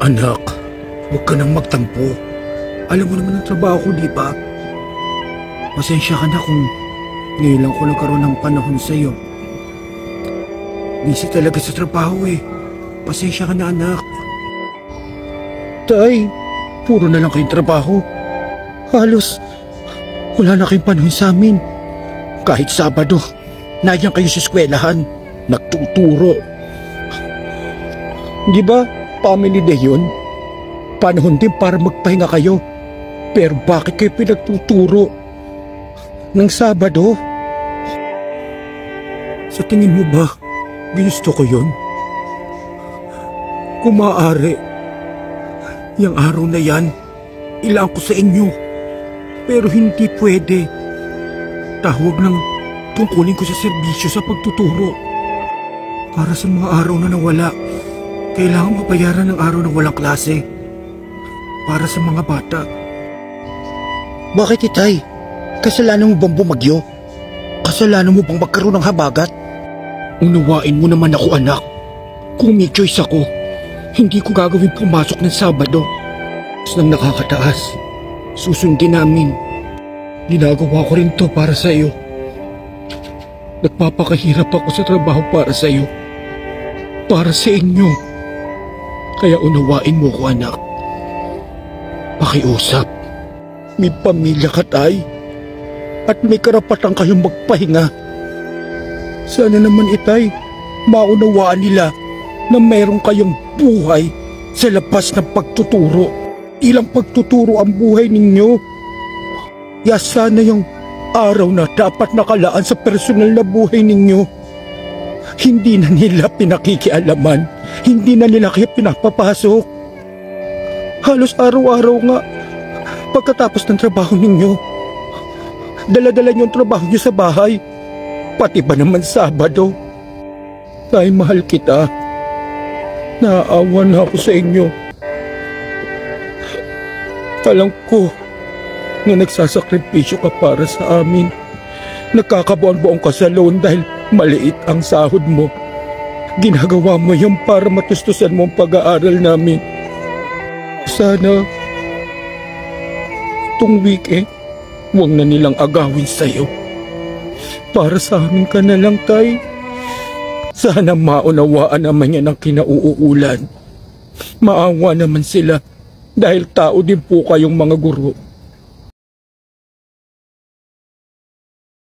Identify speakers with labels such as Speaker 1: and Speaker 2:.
Speaker 1: Anak, huwag ka nang magtampo. Alam mo naman ang trabaho ko, di ba? Pasensya ka na kung ngayon lang ko nagkaroon ng panahon sa'yo. Busy talaga sa trabaho eh. Pasensya ka na, anak. Tay, puro na lang kayong trabaho. Halos wala na kayong panahon sa amin. Kahit Sabado, nandiyan kayo sa eskwelahan, nagtuturo. Di ba, family day yun? Panahon din para magpahinga kayo. Pero bakit kayo pinagtuturo ng Sabado? Sa tingin mo ba, ginusto ko yun? Kung maaari, yung araw na yan, ilaan ko sa inyo. Pero hindi pwede. Tawag ng tungkulin ko sa serbisyo sa pagtuturo. Para sa mga araw na nawala, kailangan mabayaran ng araw na walang klase. Para sa mga bata. Bakit, itay? Kasalanan mo bang bumagyo? Kasalanan mo bang magkaroon ng habagat? Unawain mo naman ako, anak. Kung may choice ako, hindi ko gagawin pumasok ng Sabado. Nang nakakataas, susundin namin. Ginagawa ko rin to para sa iyo. Nagpapakahirap ako sa trabaho para sa iyo. Para sa inyo. Kaya unawain mo ko, anak. Pakiusap. May pamilya ka, tay. At may karapatan kayong magpahinga. Sana naman, itay, maunawaan nila na mayroon kayong buhay sa labas ng pagtuturo. Ilang pagtuturo ang buhay ninyo. Ya sana yung araw na dapat nakalaan sa personal na buhay ninyo. Hindi na nila pinakikialaman. Hindi na nila kayo pinapapasok. Halos araw-araw nga, pagkatapos ng trabaho ninyo, dala-dala niyo ang trabaho niyo sa bahay. Pati ba naman Sabado? Tay, mahal kita. Naaawa na ako sa inyo. Alam ko na nagsasakripisyo ka para sa amin. Nagkakabuan-buong ka sa loan dahil maliit ang sahod mo. Ginagawa mo yan para matustusan mo ang pag-aaral namin. Sana itong weekend, huwag na nilang agawin sa'yo. Para sa amin ka na lang, tay. Sana maunawaan naman yan ang kinauulan. Maawa naman sila dahil tao din po kayong mga guro.